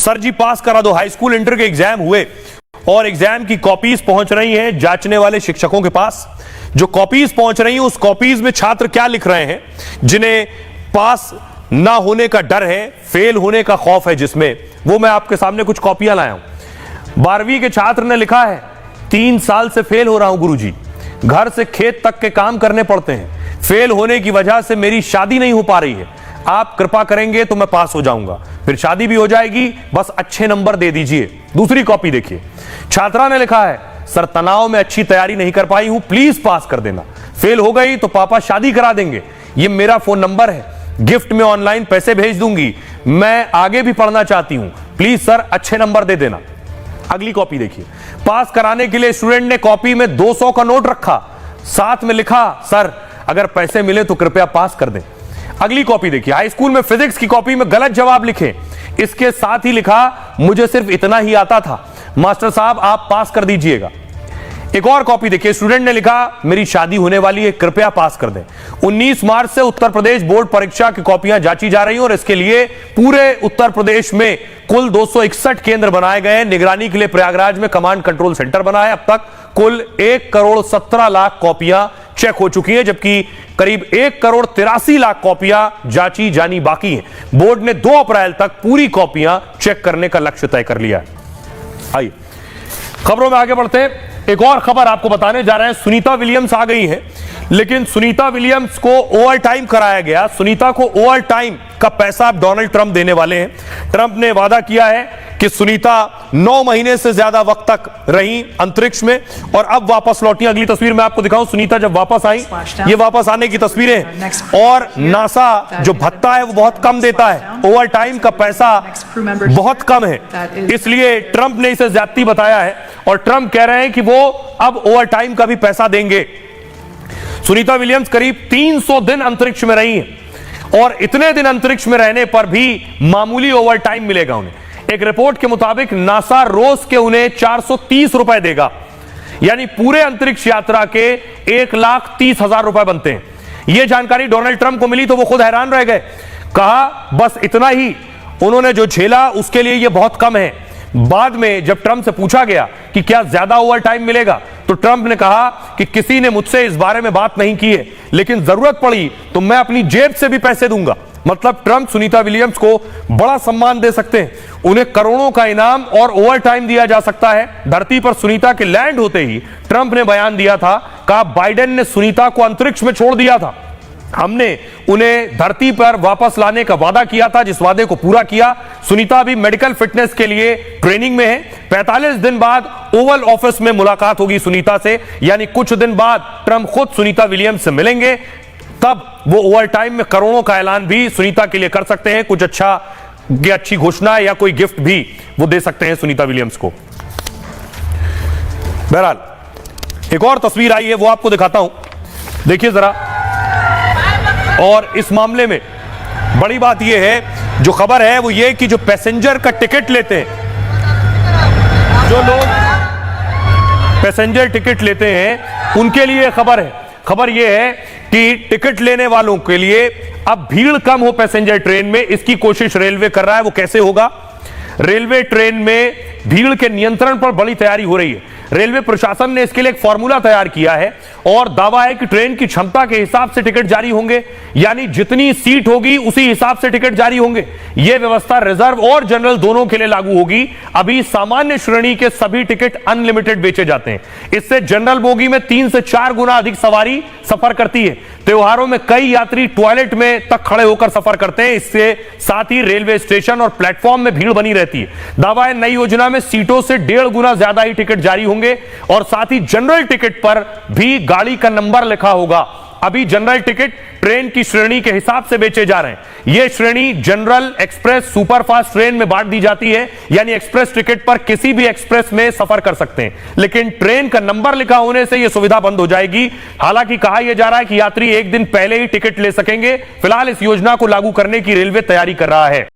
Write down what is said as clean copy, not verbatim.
Sir जी पास करा दो। High school inter के एग्जाम हुए और एग्जाम की कॉपीज पहुंच रही हैं जांचने वाले शिक्षकों के पास। जो कॉपीज पहुंच रही हैं उस कॉपीज में छात्र क्या लिख रहे हैं, जिन्हें पास ना होने का डर है, फेल होने का खौफ है, जिसमें वो मैं आपके सामने कुछ कॉपियां लाया हूं। 12वीं के छात्र ने लिखा है, 3 साल से फेल हो रहा हूं गुरुजी, घर से खेत तक के काम करने पड़ते हैं, फेल होने की वजह से मेरी शादी नहीं हो पा रही है, आप कृपा करेंगे तो मैं पास हो जाऊंगा, फिर शादी भी हो जाएगी, बस अच्छे नंबर दे दीजिए। दूसरी कॉपी देखिए, छात्रा ने लिखा है, सर तनाव में अच्छी तैयारी नहीं कर पाई हूं, प्लीज पास कर देना, फेल हो गई तो पापा शादी करा देंगे, ये मेरा फोन नंबर है, गिफ्ट में ऑनलाइन पैसे भेज दूंगी, मैं आगे भी पढ़ना चाहती हूं, प्लीज सर अच्छे नंबर दे देना। अगली कॉपी देखिए, पास कराने के लिए स्टूडेंट ने कॉपी में 200 का नोट रखा, साथ में लिखा, सर अगर पैसे मिले तो कृपया पास कर दें। अगली कॉपी देखिए, हाई स्कूल में फिजिक्स की कॉपी में गलत जवाब लिखे, इसके साथ ही लिखा, मुझे सिर्फ इतना ही आता था, मास्टर साहब आप पास कर दीजिएगा। एक और कॉपी देखिए, स्टूडेंट ने लिखा, मेरी शादी होने वाली है, कृपया पास कर दें। 19 मार्च से उत्तर प्रदेश बोर्ड परीक्षा की कॉपियां जांची जा रही हैं और इसके लिए पूरे उत्तर प्रदेश में कुल 261 केंद्र बनाए गए हैं। निगरानी के लिए प्रयागराज में कमांड कंट्रोल सेंटर बना है। अब तक कुल 1 करोड़ 17 लाख कॉपियां चेक हो चुकी हैं, जबकि करीब 1 करोड़ 83 लाख कॉपियां जांची जानी बाकी हैं। बोर्ड ने 2 अप्रैल तक पूरी कॉपियां चेक करने का लक्ष्य तय कर लिया है। आइए खबरों में आगे बढ़ते हैं। एक और खबर आपको बताने जा रहे हैं, सुनीता विलियम्स आ गई हैं, लेकिन सुनीता विलियम्स को ओवर टाइम कराया गया। सुनीता को ओवर टाइम का पैसा अब डोनाल्ड ट्रंप देने वाले हैं। ट्रंप ने वादा किया है कि सुनीता 9 महीने से ज्यादा वक्त तक रही अंतरिक्ष में और अब वापस लौटी। अगली तस्वीर मैं आपको दिखाऊं, सुनीता जब वापस आई, ये वापस आने की तस्वीरें। और नासा जो भत्ता है वो बहुत कम देता है, ओवर टाइम का पैसा बहुत कम है, इसलिए ट्रंप ने इसे ज्यादती बताया है और ट्रंप कह रहे हैं कि वो अब ओवर टाइम का भी पैसा देंगे। सुनीता विलियम्स करीब 300 दिन अंतरिक्ष में रही हैं और इतने दिन अंतरिक्ष में रहने पर भी मामूली ओवर टाइम मिलेगा उन्हें। एक रिपोर्ट के मुताबिक नासा रोज के उन्हें 430 रुपए देगा, यानी पूरे अंतरिक्ष यात्रा के 1,30,000 रुपए बनते हैं। यह जानकारी डोनाल्ड ट्रंप को मिली तो वो खुद हैरान रह गए। कहा बस इतना ही उन्होंने जो झेला उसके लिए यह बहुत कम है। बाद में जब ट्रंप से पूछा गया कि क्या ज्यादा ओवर टाइम मिलेगा, तो ट्रंप ने कहा कि किसी ने मुझसे इस बारे में बात नहीं की है, लेकिन जरूरत पड़ी तो मैं अपनी जेब से भी पैसे दूंगा। मतलब ट्रंप सुनीता विलियम्स को बड़ा सम्मान दे सकते हैं, उन्हें करोड़ों का इनाम और ओवर टाइम दिया जा सकता है। धरती पर सुनीता के लैंड होते ही ट्रंप ने बयान दिया था, कहा बाइडेन ने सुनीता को अंतरिक्ष में छोड़ दिया था, हमने उन्हें धरती पर वापस लाने का वादा किया था, जिस वादे को पूरा किया। सुनीता भी मेडिकल फिटनेस के लिए ट्रेनिंग में है। 45 दिन बाद ओवल ऑफिस में मुलाकात होगी सुनीता से, यानी कुछ दिन बाद ट्रंप खुद सुनीता विलियम्स से मिलेंगे, तब वो ओवर टाइम में करोड़ों का ऐलान भी सुनीता के लिए कर सकते हैं। कुछ अच्छी घोषणा या कोई गिफ्ट भी वो दे सकते हैं सुनीता विलियम्स को। बहरहाल एक और तस्वीर आई है, वो आपको दिखाता हूं, देखिए जरा। और इस मामले में बड़ी बात यह है, जो खबर है वो ये कि जो पैसेंजर का टिकट लेते हैं, जो लोग पैसेंजर टिकट लेते हैं उनके लिए खबर है। खबर यह है कि टिकट लेने वालों के लिए अब भीड़ कम हो पैसेंजर ट्रेन में, इसकी कोशिश रेलवे कर रहा है। वो कैसे होगा? रेलवे ट्रेन में भीड़ के नियंत्रण पर बड़ी तैयारी हो रही है। रेलवे प्रशासन ने इसके लिए एक फॉर्मूला तैयार किया है और दावा है कि ट्रेन की क्षमता के हिसाब से टिकट जारी होंगे, यानी जितनी सीट होगी उसी हिसाब से टिकट जारी होंगे। यह व्यवस्था रिजर्व और जनरल दोनों के लिए लागू होगी। अभी सामान्य श्रेणी के सभी टिकट अनलिमिटेड बेचे जाते हैं, इससे जनरल बोगी में 3 से 4 गुना अधिक सवारी सफर करती है। त्योहारों में कई यात्री टॉयलेट में तक खड़े होकर सफर करते हैं, इससे साथ ही रेलवे स्टेशन और प्लेटफॉर्म में भीड़ बनी रहती है। दावा है नई योजना में सीटों से 1.5 गुना ज्यादा ही टिकट जारी होंगे और साथ ही जनरल टिकट पर भी गाड़ी का नंबर लिखा होगा। अभी जनरल टिकट ट्रेन की श्रेणी के हिसाब से बेचे जा रहे हैं। यह श्रेणी जनरल, एक्सप्रेस, सुपरफास्ट ट्रेन में बांट दी जाती है, यानी एक्सप्रेस टिकट पर किसी भी एक्सप्रेस में सफर कर सकते हैं, लेकिन ट्रेन का नंबर लिखा होने से यह सुविधा बंद हो जाएगी। हालांकि कहा यह जा रहा है कि यात्री एक दिन पहले ही टिकट ले सकेंगे। फिलहाल इस योजना को लागू करने की रेलवे तैयारी कर रहा है।